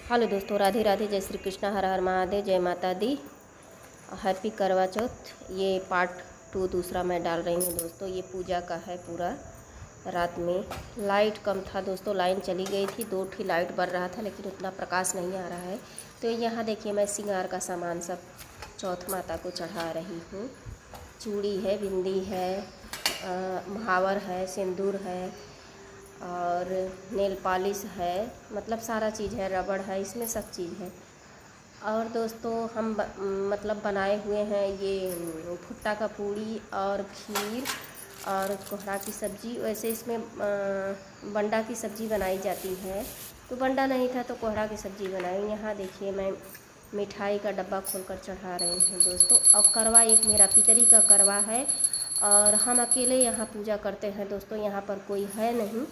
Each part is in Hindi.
हेलो दोस्तों, राधे राधे, जय श्री कृष्णा, हर हर महादेव, जय माता दी। हैप्पी करवा चौथ। ये पार्ट 2 दूसरा मैं डाल रही हूँ दोस्तों। ये पूजा का है पूरा। रात में लाइट कम था दोस्तों, लाइन चली गई थी, 2 ठी लाइट बर रहा था लेकिन उतना प्रकाश नहीं आ रहा है। तो यहाँ देखिए मैं श्रृंगार का सामान सब चौथ माता को चढ़ा रही हूँ। चूड़ी है, बिंदी है, महावर है, सिंदूर है और नेल पॉलिश है, मतलब सारा चीज़ है, रबड़ है, इसमें सब चीज़ है। और दोस्तों हम मतलब बनाए हुए हैं ये भुट्टा का पूड़ी और खीर और कोहड़ा की सब्ज़ी। वैसे इसमें बंडा की सब्ज़ी बनाई जाती है, तो बंडा नहीं था तो कोहड़ा की सब्ज़ी बनाई। यहाँ देखिए मैं मिठाई का डब्बा खोलकर चढ़ा रही हूँ दोस्तों। और करवा एक मेरा पितरी का करवा है और हम अकेले यहाँ पूजा करते हैं दोस्तों, यहाँ पर कोई है नहीं,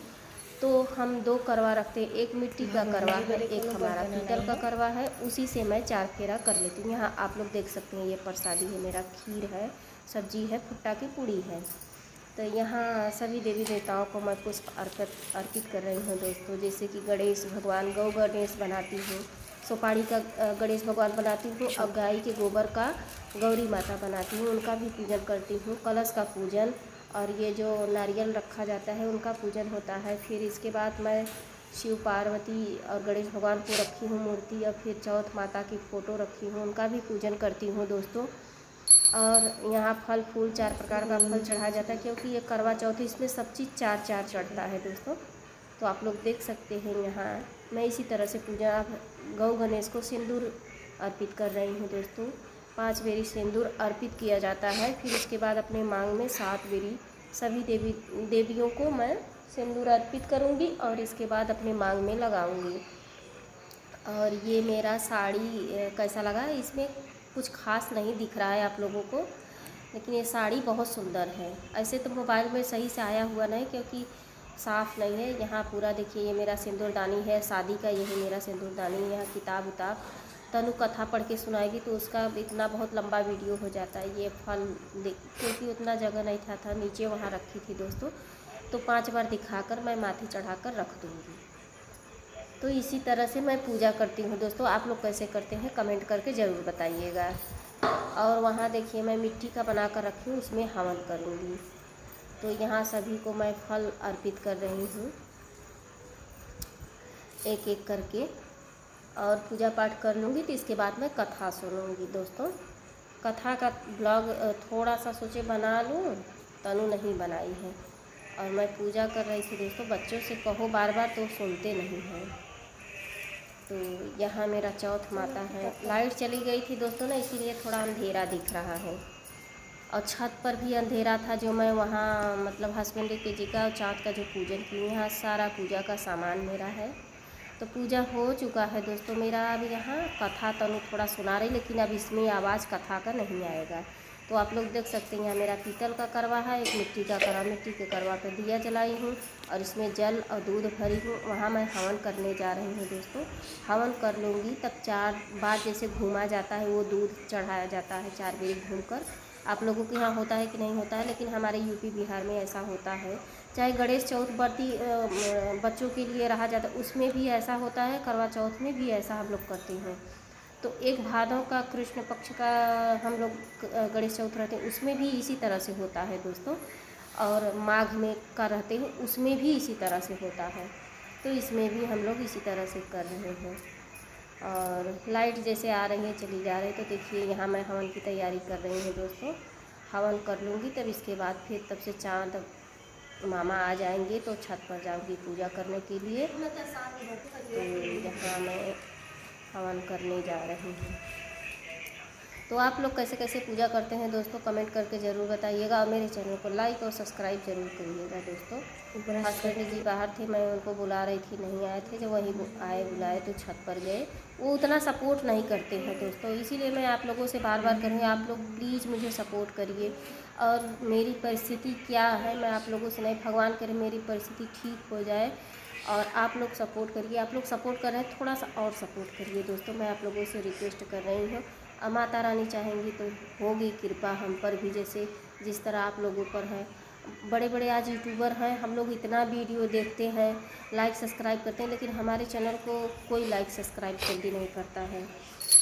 तो हम 2 करवा रखते हैं। एक मिट्टी का करवा है, एक हमारा पीतल का करवा है, उसी से मैं 4 फेरा कर लेती हूँ। यहाँ आप लोग देख सकते हैं ये प्रसादी है मेरा, खीर है, सब्जी है, भुट्टा की पूड़ी है। तो यहाँ सभी देवी देवताओं को मैं पुष्प अर्पित कर रही हूँ दोस्तों। जैसे कि गणेश भगवान, गौ गणेश बनाती हूँ, सुपारी का गणेश भगवान बनाती हूँ और गाय के गोबर का गौरी माता बनाती हूँ, उनका भी पूजन करती हूँ। कलश का पूजन और ये जो नारियल रखा जाता है उनका पूजन होता है। फिर इसके बाद मैं शिव पार्वती और गणेश भगवान को रखी हूँ मूर्ति, और फिर चौथ माता की फ़ोटो रखी हूँ, उनका भी पूजन करती हूँ दोस्तों। और यहाँ फल फूल 4 प्रकार का फल चढ़ाया जाता है, क्योंकि ये करवा चौथ इसमें सब चीज़ 4-4 चढ़ता है दोस्तों। तो आप लोग देख सकते हैं यहाँ मैं इसी तरह से पूजा गौ गणेश को सिंदूर अर्पित कर रही हूँ दोस्तों। 5 बेरी सिंदूर अर्पित किया जाता है। फिर उसके बाद अपने मांग में 7 बेरी सभी देवियों को मैं सिंदूर अर्पित करूँगी और इसके बाद अपने मांग में लगाऊँगी। और ये मेरा साड़ी कैसा लगा, इसमें कुछ खास नहीं दिख रहा है आप लोगों को, लेकिन ये साड़ी बहुत सुंदर है। ऐसे तो मोबाइल में सही से आया हुआ नहीं क्योंकि साफ़ नहीं है। यहाँ पूरा देखिए ये मेरा सिंदूरदानी है, शादी का यही मेरा सिंदूरदानी है। यहाँ किताब उताब तनु कथा पढ़ के सुनाएगी तो उसका इतना बहुत लंबा वीडियो हो जाता है। ये फल क्योंकि उतना जगह नहीं था नीचे वहाँ रखी थी दोस्तों, तो 5 बार दिखाकर मैं माथे चढ़ाकर रख दूँगी। तो इसी तरह से मैं पूजा करती हूँ दोस्तों। आप लोग कैसे करते हैं कमेंट करके ज़रूर बताइएगा। और वहाँ देखिए मैं मिट्टी का बना कर रखी हूँ, उसमें हवन करूँगी। तो यहाँ सभी को मैं फल अर्पित कर रही हूँ एक एक करके, और पूजा पाठ कर लूँगी। तो इसके बाद मैं कथा सुनूँगी दोस्तों। कथा का ब्लॉग थोड़ा सा सोचे बना लूँ, तनु नहीं बनाई है। और मैं पूजा कर रही थी दोस्तों, बच्चों से कहो बार बार तो सुनते नहीं हैं। तो यहाँ मेरा चौथ माता है। लाइट चली गई थी दोस्तों ना, इसीलिए थोड़ा अंधेरा दिख रहा है। और छत पर भी अंधेरा था, जो मैं वहाँ मतलब हस्बैंड के जी का चौथ का जो पूजन की, यहाँ सारा पूजा का सामान मेरा है। तो पूजा हो चुका है दोस्तों मेरा। अब यहाँ कथा तनु थोड़ा सुना रही, लेकिन अब इसमें आवाज़ कथा का नहीं आएगा। तो आप लोग देख सकते हैं यहाँ मेरा पीतल का करवा है, एक मिट्टी का करवा, मिट्टी के करवा पर दिया जलाई हूँ और इसमें जल और दूध भरी हूँ। वहाँ मैं हवन करने जा रही हूँ दोस्तों। हवन कर लूँगी तब 4 बार जैसे घूमा जाता है, वो दूध चढ़ाया जाता है 4 बार घूमकर। आप लोगों के यहाँ होता है कि नहीं होता है, लेकिन हमारे यूपी बिहार में ऐसा होता है। चाहे गणेश चौथ बढ़ती बच्चों के लिए रहा जाता है, उसमें भी ऐसा होता है, करवा चौथ में भी ऐसा हम लोग करते हैं। तो एक भादव का कृष्ण पक्ष का हम लोग गणेश चौथ रहते हैं, उसमें भी इसी तरह से होता है दोस्तों। और माघ में का रहते हैं, उसमें भी इसी तरह से होता है। तो इसमें भी हम लोग इसी तरह से कर रहे हैं। और लाइट जैसे आ रही है चली जा रही है, तो देखिए यहाँ मैं हवन की तैयारी कर रही हूँ दोस्तों। हवन कर लूँगी तब इसके बाद फिर तब से चाँद मामा आ जाएंगे तो छत पर जाऊँगी पूजा करने के लिए। तो यहाँ मैं हवन करने जा रही हूँ। तो आप लोग कैसे कैसे पूजा करते हैं दोस्तों कमेंट करके ज़रूर बताइएगा, और मेरे चैनल को लाइक और सब्सक्राइब ज़रूर करिएगा दोस्तों। हस्बैंड जी बाहर थे, मैं उनको बुला रही थी, नहीं आए थे। जब वहीं आए बुलाए तो छत पर गए। वो उतना सपोर्ट नहीं करते हैं दोस्तों, इसीलिए मैं आप लोगों से बार बार करूँगी, आप लोग प्लीज़ मुझे सपोर्ट करिए। और मेरी परिस्थिति क्या है मैं आप लोगों से नहीं, भगवान करे मेरी परिस्थिति ठीक हो जाए और आप लोग सपोर्ट करिए। आप लोग सपोर्ट कर रहे हैं, थोड़ा सा और सपोर्ट करिए दोस्तों, मैं आप लोगों से रिक्वेस्ट कर रही हूँ। माता रानी चाहेंगी तो होगी कृपा हम पर भी, जैसे जिस तरह आप लोगों पर है। बड़े बड़े आज यूट्यूबर हैं, हम लोग इतना वीडियो देखते हैं, लाइक सब्सक्राइब करते हैं, लेकिन हमारे चैनल को कोई लाइक सब्सक्राइब जल्दी नहीं करता है।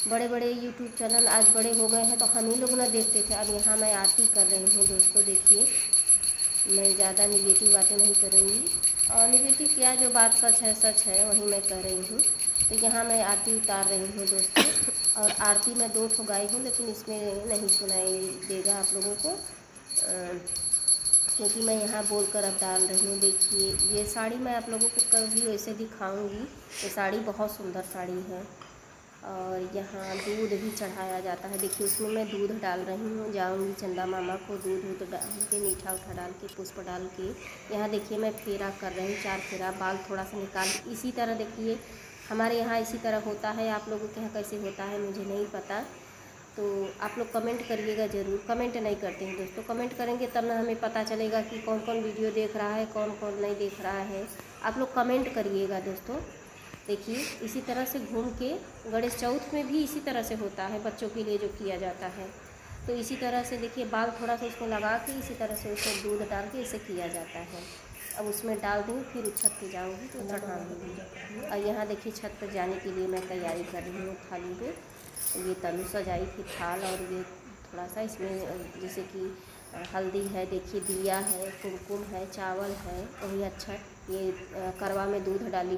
बड़े बड़े यूट्यूब चैनल आज बड़े हो गए हैं तो हम ही लोग ना देखते थे। अब यहाँ मैं आरती कर रही हूँ दोस्तों, देखिए मैं ज़्यादा निगेटिव बातें नहीं करूँगी, और निगेटिव क्या, जो बात सच है वही मैं कह रही हूँ। तो यहाँ मैं आरती उतार रही हूँ दोस्तों, और आरती मैं 2 ठो गाई हूँ, लेकिन इसमें नहीं सुनाई देगा आप लोगों को, क्योंकि मैं यहाँ बोलकर अब डाल रही हूँ। देखिए ये साड़ी मैं आप लोगों को कभी वैसे दिखाऊंगी। ये साड़ी बहुत सुंदर साड़ी है, और यहाँ दूध भी चढ़ाया जाता है। देखिए उसमें मैं दूध डाल रही हूँ, जाऊँगी चंदा मामा को दूध डाल के, मीठा उठा डाल के, पुष्प डाल के। यहाँ देखिए मैं फेरा कर रही हूँ, 4 फेरा, बाल थोड़ा सा निकाल के। इसी तरह देखिए हमारे यहाँ इसी तरह होता है, आप लोगों के यहाँ कैसे होता है मुझे नहीं पता, तो आप लोग कमेंट करिएगा ज़रूर। कमेंट नहीं करते हैं दोस्तों, कमेंट करेंगे तब ना हमें पता चलेगा कि कौन कौन वीडियो देख रहा है, कौन कौन नहीं देख रहा है। आप लोग कमेंट करिएगा दोस्तों। देखिए इसी तरह से घूम के गणेश चौथ में भी इसी तरह से होता है, बच्चों के लिए जो किया जाता है। तो इसी तरह से देखिए बाल थोड़ा सा उसमें लगा के, इसी तरह से उसमें दूध डाल के इसे किया जाता है। अब उसमें डाल दूँ, फिर छत पे जाऊँगी तो चढ़ाऊँगी। और यहाँ देखिए छत पर जाने के लिए मैं तैयारी कर रही हूँ। थाली में ये तनु सजाई थी थाल, और ये थोड़ा सा इसमें जैसे कि हल्दी है, देखिए दिया है, कुमकुम है, चावल है, वही अच्छा ये करवा में दूध डाली